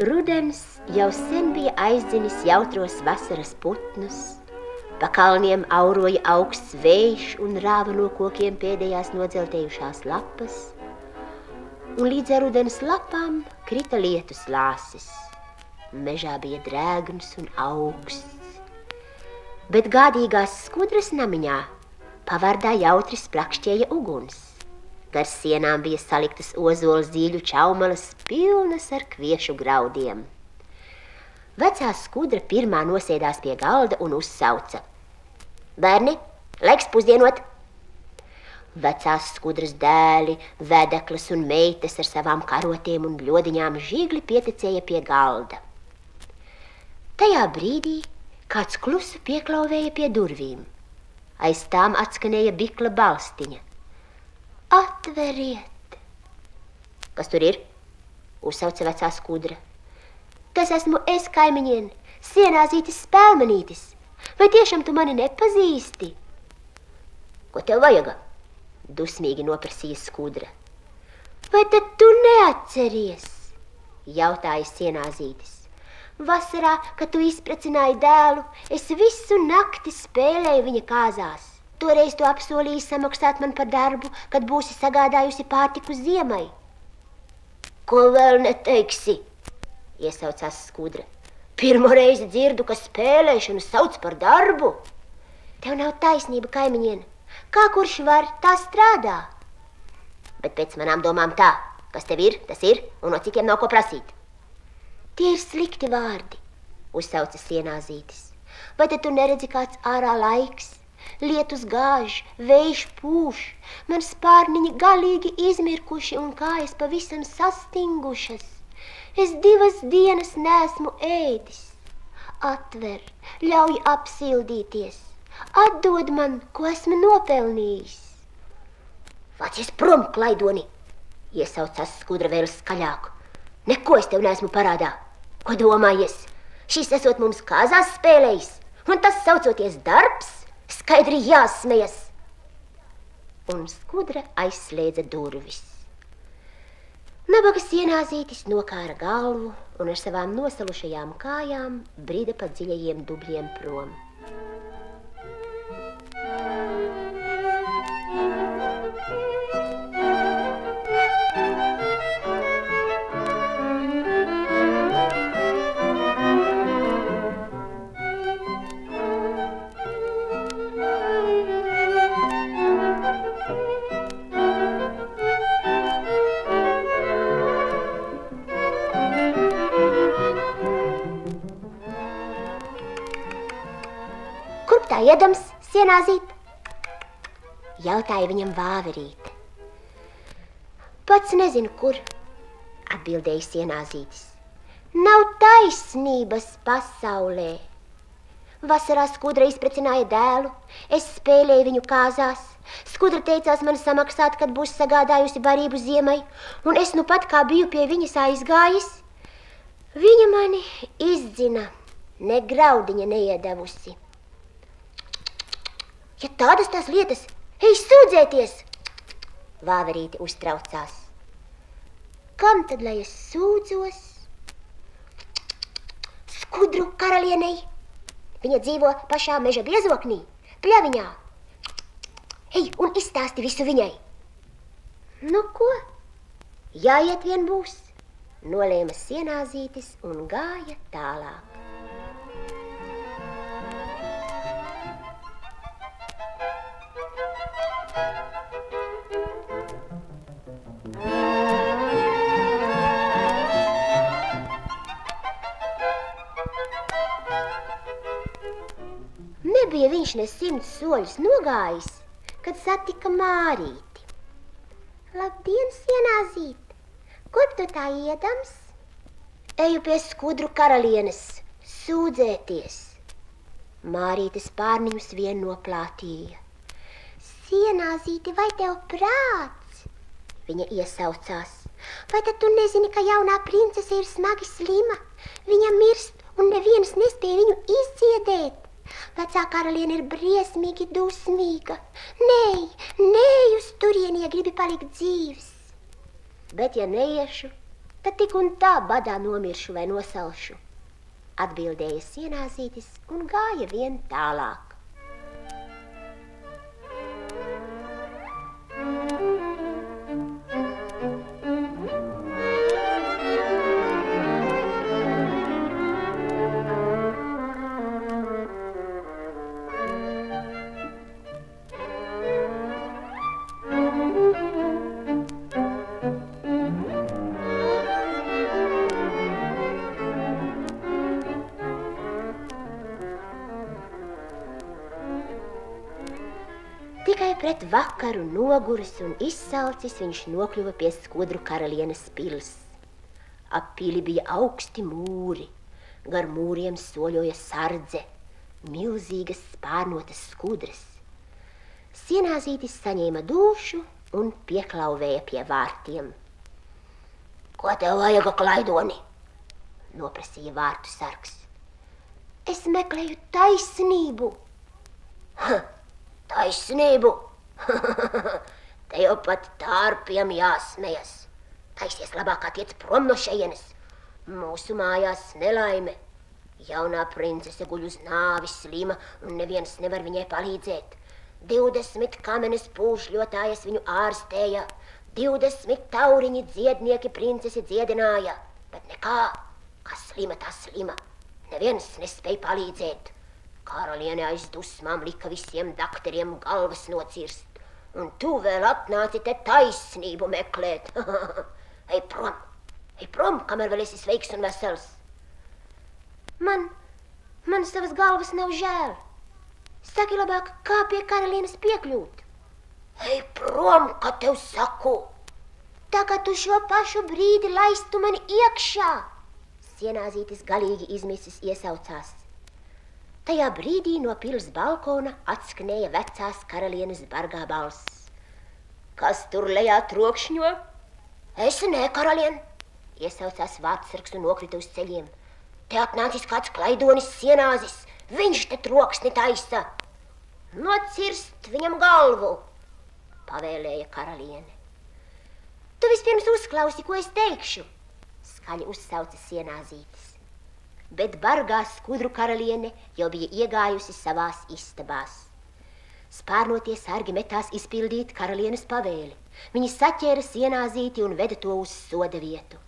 Rudens jau sen bija aizdzinis jautros vasaras putnus, pa kalniem auroja augsts vējš un rāva no kokiem pēdējās nodzeltējušās lapas, un līdz ar rudens lapām krita lietus lāses. Mežā bija drēgns un augsts, bet gādīgās skudras namiņā pavardā jautri sprakšķēja uguns. Gar sienām bija saliktas ozola zīļu čaumalas pilnas ar kviešu graudiem. Vecā skudra pirmā nosēdās pie galda un uzsauca: Bērni, laiks pusdienot! Vecās skudras dēli, vedeklas un meitas ar savām karotiem un bļodiņām žigli pieticēja pie galda. Tajā brīdī kāds klusu pieklauvēja pie durvīm. Aiz tām atskanēja bikla balstiņa. Atveriet! Kas tur ir? Uzsauca vecā skudra. Tas esmu es, kaimiņien, Sienāzītis Spēlmanītis. Vai tiešām tu mani nepazīsti? Ko tev vajaga? Dusmīgi noprasīja skudra. Vai tad tu neatceries? Jautāja Sienāzītis. Vasarā, kad tu izprecināji dēlu, es visu nakti spēlēju viņa kāzās. Toreiz tu apsolīji samaksāt man par darbu, kad būsi sagādājusi pārtiku ziemai. Ko vēl neteiksi? Iesaucās skudra. Pirmo reizi dzirdu, ka spēlēšanu sauc par darbu. Tev nav taisnība, kaimiņien. Kā kurš var, tā strādā. Bet pēc manām domām tā, kas tev ir, tas ir, un no citiem nav ko prasīt. Tie ir slikti vārdi, uzsauca Sienāzītis. Vai tad tu neredzi, kāds ārā laiks? Lietus gāž, vējš pūš, man spārniņi galīgi izmirkuši un kājas pavisam sastingušas. Es 2 dienas neesmu ēdis. Atver, ļauj apsildīties. Atdod man, ko esmu nopelnījis. Vācies prom, klaidoni, iesaucās skudra vēl skaļāk. Neko es tev neesmu parādā. Ko domājies? Šis esot mums kāzās spēlējis, un tas saucoties darbs? Skaidri jāsmejas! Un skudra aizslēdza durvis. Nabaga Sienāzītis nokāra galvu un ar savām nosalušajām kājām brida pa dziļajiem dubļiem prom. Tā iedams, Sienāzīt? Jautāja viņam Vāverīte. Pats nezinu, kur, atbildēja Sienāzītis. Nav taisnības pasaulē. Vasarā skudra izprecināja dēlu, es spēlēju viņu kāzās. Skudra teicās man samaksāt, kad būs sagādājusi barību ziemai, un es nu pat kā biju pie viņas aizgājis. Viņa mani izdzina, ne graudiņa neiedevusi. Ja tādas tās lietas, ej sūdzēties! Vāverīte uztraucās. Kam tad, lai es sūdzos? Skudru karalienei. Viņa dzīvo pašā meža biezoknī, pļaviņā. Ej un izstāsti visu viņai. Nu ko? Jāiet vien būs, nolēma Sienāzītis un gāja tālāk. Nebija viņš ne 100 soļus nogājis, kad satika Mārīti. Labdien, Sienāzīt! Kur tu tā iedams? Eju pie skudru karalienes, sūdzēties. Mārīte spārniņus vien noplātīja. Sienāzīti, vai tev prāts? Viņa iesaucās. Vai tad tu nezini, ka jaunā princese ir smagi slima? Viņa mirst un neviens nespēja viņu izdziedēt. Vecā karaliene ir briesmīgi dusmīga. Nē, uz turieni, ja gribi palikt dzīves. Bet ja neiešu, tad tik un tā badā nomiršu vai nosalšu, atbildēja Sienāzītis un gāja vien tālāk. Tikai pret vakaru noguris un izsalcis viņš nokļuva pie skudru karalienes pils. Ap pili bija augsti mūri, gar mūriem soļoja sardze, milzīgas spārnotas skudras. Sienāzītis saņēma dūšu un pieklauvēja pie vārtiem. Ko tev vajag, klaidoni? Noprasīja vārtu sargs. Es meklēju taisnību. Taisnību? Te jau pat tārpiem jāsmejas. Taisies labāk attiec prom no šejienes. Mūsu mājās nelaime. Jaunā princese guļ uz nāvi slima un neviens nevar viņai palīdzēt. 20 kamenes pūšļotājas viņu ārstēja. 20 tauriņi dziednieki princesi dziedināja. Bet nekā, kā slima tā slima. Neviens nespēja palīdzēt. Karaliene aiz dusmām lika visiem dakteriem galvas nocirst, un tu vēl atnāci te taisnību meklēt. Ej prom, kamēr vēl esi sveiks un vesels. Man savas galvas nav žēl. Saki labāk, kā pie karalienes piekļūt? Ej prom, kad tev saku. Tā kā tu šo pašu brīdi laistu mani iekšā. Sienāzītis galīgi izmisis iesaucās. Tajā brīdī no pils balkona atskanēja vecās karalienes bargā balss. Kas tur lejā trokšņo? Es ne, karalien, iesaucās vārtsargs un nokrita uz ceļiem. Te atnācis kāds klaidonis Sienāzis, viņš te troksni taisa. Nocirst viņam galvu, pavēlēja karaliene. Tu vispirms uzklausi, ko es teikšu, skaļi uzsauca Sienāzītis. Bet bargā skudru karaliene jau bija iegājusi savās istabās. Spārnotie sargi metās izpildīt karalienes pavēli. Viņi saķēra Sienāzīti un veda to uz soda vietu.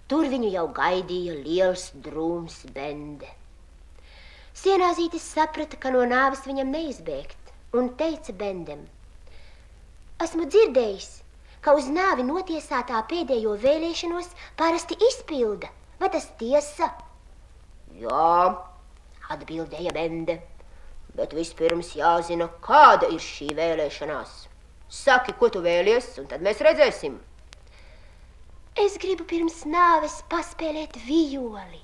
Tur viņu jau gaidīja liels drūms bende. Sienāzītis saprata, ka no nāves viņam neizbēgt, un teica bendem. Esmu dzirdējis, ka uz nāvi notiesātā pēdējo vēlēšanos parasti izpilda. Vai tas tiesa? Jā, atbildēja bende, bet vispirms jāzina, kāda ir šī vēlēšanās. Saki, ko tu vēlies, un tad mēs redzēsim. Es gribu pirms nāves paspēlēt vijoli.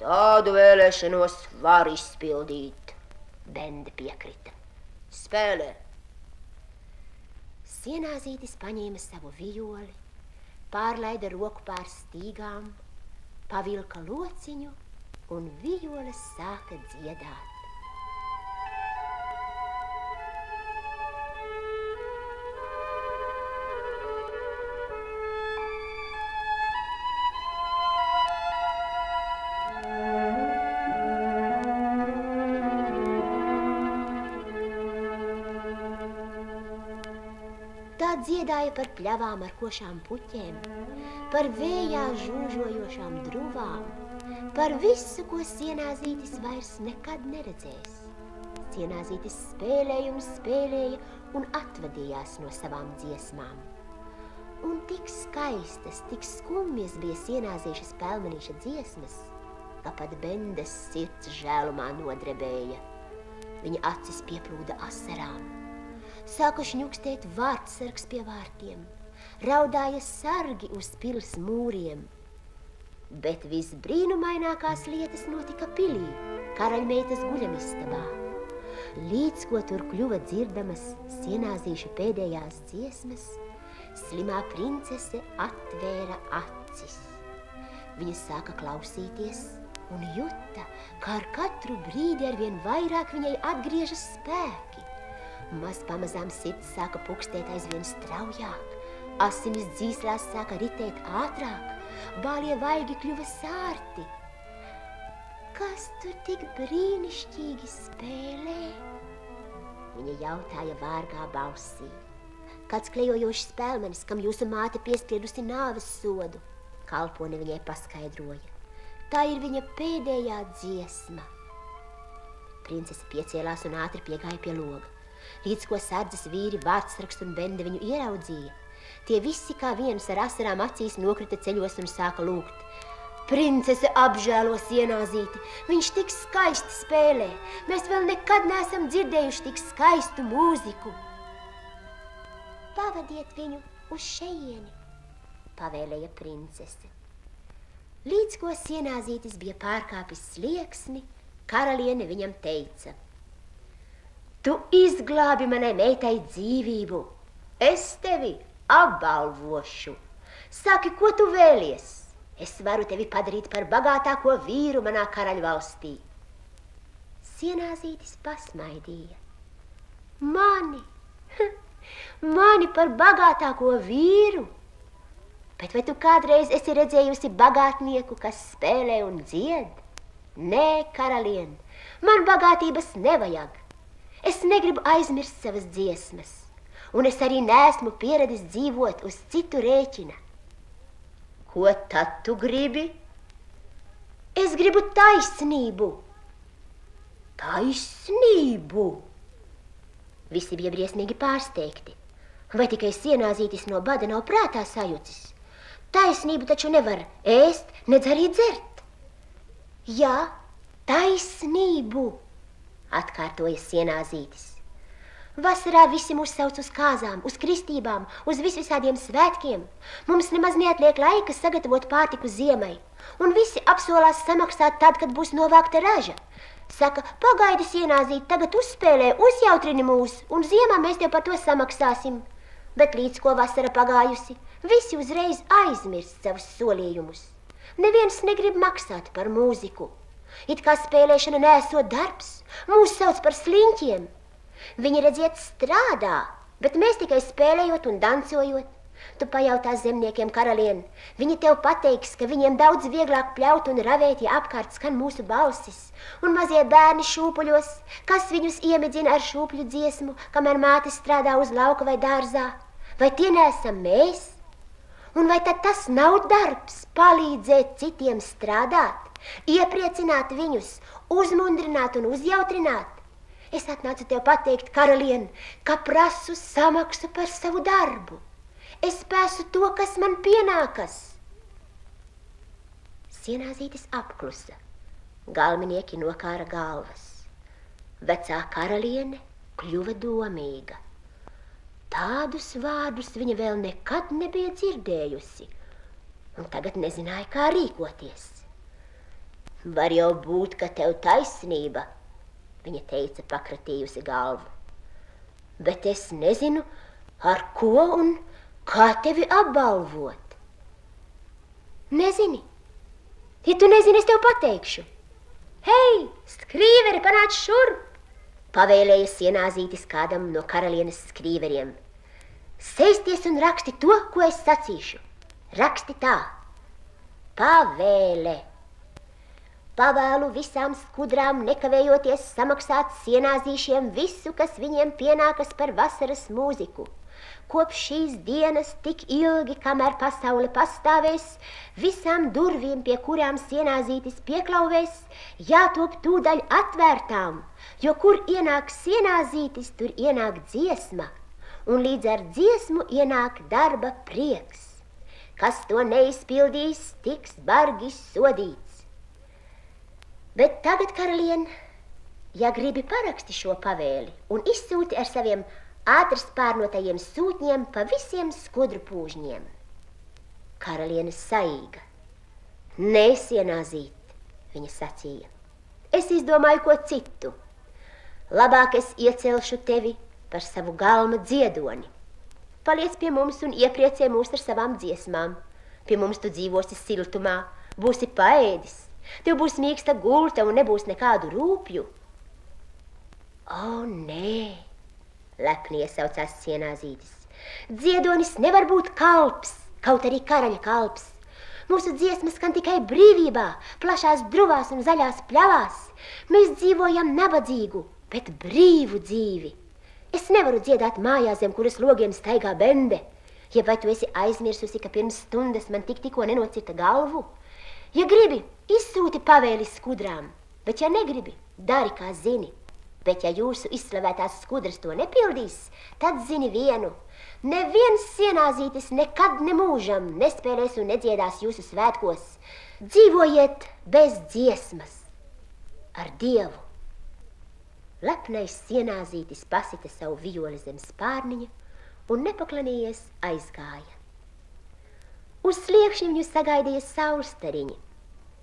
Tādu vēlēšanos var izpildīt, bende piekrita. Spēlē. Sienāzītis paņēma savu vijoli, pārlaida roku pār stīgām, pavilka lociņu un vijoles sāka dziedāt. Tā dziedāja par pļavām ar košām puķēm, par vējā žūžojošām druvām, par visu, ko Sienāzītis vairs nekad neredzēs. Sienāzītis spēlēja un atvadījās no savām dziesmām. Un tik skaistas, tik skumjas bija Sienāzīša spēlmenīša dziesmas, ka pat bendes sirds žēlumā nodrebēja. Viņa acis pieplūda asarām. Sāka šņukstēt vārtsargs pie vārtiem, raudāja sargi uz pils mūriem. Bet visbrīnumainākās lietas notika pilī, karaļmeitas guļamistabā. Līdz ko tur kļuva dzirdamas Sienāzīša pēdējās dziesmas, slimā princese atvēra acis. Viņa sāka klausīties un juta, kā ar katru brīdi arvien vairāk viņai atgriežas spēki. Maz pamazām sirds sāka pukstēt aizvien straujāk, Asinis dzīslās sāka ritēt ātrāk, bālie vaigi kļuva sārti. Kas tu tik brīnišķīgi spēlē? Viņa jautāja vārgā balsī. Kāds klejojošs spēlmenis, kam jūsu māte piespriedusi nāves sodu, kalpone viņai paskaidroja. Tā ir viņa pēdējā dziesma. Princese piecēlās un ātri piegāja pie loga. Līdz ko sardzes vīri, vārdsrakstu un bende viņu ieraudzīja, tie visi kā viens ar asarām acīs nokrita ceļos un sāka lūgt. Princese apžēlo Sienāzīti, viņš tik skaisti spēlē, mēs vēl nekad neesam dzirdējuši tik skaistu mūziku. Pavadiet viņu uz šejieni, pavēlēja princese. Līdz ko Sienāzītis bija pārkāpis slieksni, karaliene viņam teica. Tu izglābi manai meitai dzīvību, es tevi apbalvošu. Saki, ko tu vēlies? Es varu tevi padarīt par bagātāko vīru manā karaļvalstī. Sienāzītis pasmaidīja. Mani par bagātāko vīru? Bet vai tu kādreiz esi redzējusi bagātnieku, kas spēlē un dzied? Nē, karalien, man bagātības nevajag. Es negribu aizmirst savas dziesmas, un es arī neesmu pieradis dzīvot uz citu rēķina. Ko tad tu gribi? Es gribu taisnību. Taisnību? Visi bija briesmīgi pārsteigti. Vai tikai Sienāzītis no bada nav prātā sajucis? Taisnību taču nevar ēst, nedz arī dzert. Jā, taisnību, atkārtoja Sienāzītis. Vasarā visi mūs sauc uz kāzām, uz kristībām, uz visvisādiem svētkiem. Mums nemaz neatliek laika sagatavot pārtiku ziemai. Un visi apsolās samaksāt tad, kad būs novākta raža. Saka, pagaidi, Sienāzīti, tagad uzspēlē, uzjautrini mūs, un ziemā mēs tev par to samaksāsim. Bet līdz ko vasara pagājusi, visi uzreiz aizmirst savus solījumus. Neviens negrib maksāt par mūziku. It kā spēlēšana neesot darbs, mūs sauc par sliņķiem. Viņi, redziet, strādā, bet mēs tikai spēlējot un dancojot. Tu pajautā zemniekiem, karalien, viņi tev pateiks, ka viņiem daudz vieglāk pļaut un ravēt, ja apkārt skan mūsu balsis. Un mazie bērni šūpuļos, kas viņus iemidzina ar šūpuļu dziesmu, kamēr māte strādā uz lauka vai dārzā. Vai tie neesam mēs? Un vai tad tas nav darbs palīdzēt citiem strādāt, iepriecināt viņus, uzmundrināt un uzjautrināt? Es atnācu tev pateikt, karalien, ka prasu samaksu par savu darbu. Es pēsu to, kas man pienākas. Sienāzītis apklusa. Galminieki nokāra galvas. Vecā karaliene kļuva domīga. Tādus vārdus viņa vēl nekad nebija dzirdējusi, un tagad nezināja, kā rīkoties. Var jau būt, ka tev taisnība, viņa teica, pakratījusi galvu. Bet es nezinu, ar ko un kā tevi apbalvot. Nezini? Ja tu nezini, es tev pateikšu. Hei, skrīveri, panāc šurp! Pavēlēja Sienāzītis kādam no karalienes skrīveriem. Sēsties un raksti to, ko es sacīšu. Raksti tā. Pavēle. Pavēlu visām skudrām nekavējoties samaksāt Sienāzīšiem visu, kas viņiem pienākas par vasaras mūziku. Kopš šīs dienas tik ilgi, kamēr pasaule pastāvēs, visām durvīm, pie kurām Sienāzītis pieklauvēs, jātop tūdaļ atvērtām, jo kur ienāk Sienāzītis, tur ienāk dziesma, un līdz ar dziesmu ienāk darba prieks. Kas to neizpildīs, tiks bargi sodīts. Bet tagad, karalien, ja gribi paraksti šo pavēli un izsūti ar saviem ātrspārnotajiem sūtņiem pa visiem skudru pūžņiem. Karaliene saīga. Nē, Sienāzīt, viņa sacīja. Es izdomāju ko citu. Labāk es iecelšu tevi par savu galma dziedoni. Paliec pie mums un iepriecē mūs ar savām dziesmām. Pie mums tu dzīvosi siltumā, būsi paēdis. Tev būs mīksta gulta un nebūs nekādu rūpju. O, nē, lepni iesaucās Sienāzītis. Dziedonis nevar būt kalps, kaut arī karaļa kalps. Mūsu dziesmas skan tikai brīvībā, plašās druvās un zaļās pļavās. Mēs dzīvojam nabadzīgu, bet brīvu dzīvi. Es nevaru dziedāt mājās, zem kuras logiem staigā bende. Ja vai tu esi aizmirsusi, ka pirms stundas man tikko nenocirta galvu? Ja gribi, izsūti pavēlis skudrām, bet ja negribi, dari kā zini. Bet ja jūsu izslavētās skudras to nepildīs, tad zini vienu. Neviens sienāzītis nekad nemūžam nespēlēs un nedziedās jūsu svētkos. Dzīvojiet bez dziesmas, ar Dievu. Lepnais sienāzītis pasita savu vijoli zem spārniņa un nepaklanījies aizgāja. Uz sliekšņa viņu sagaidīja saulstariņi.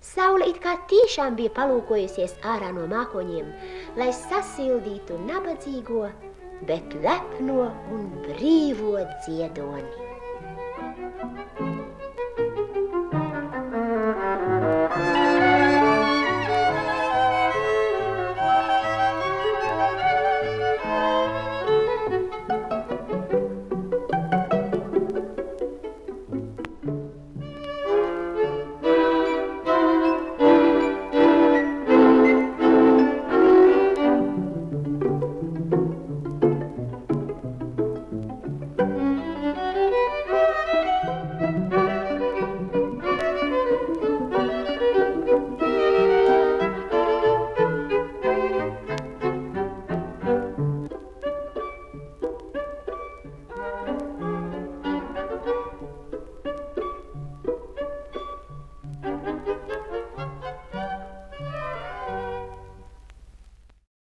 Saule it kā tiešām bija palūkojusies ārā no mākoņiem, lai sasildītu nabadzīgo, bet lepno un brīvo dziedoni.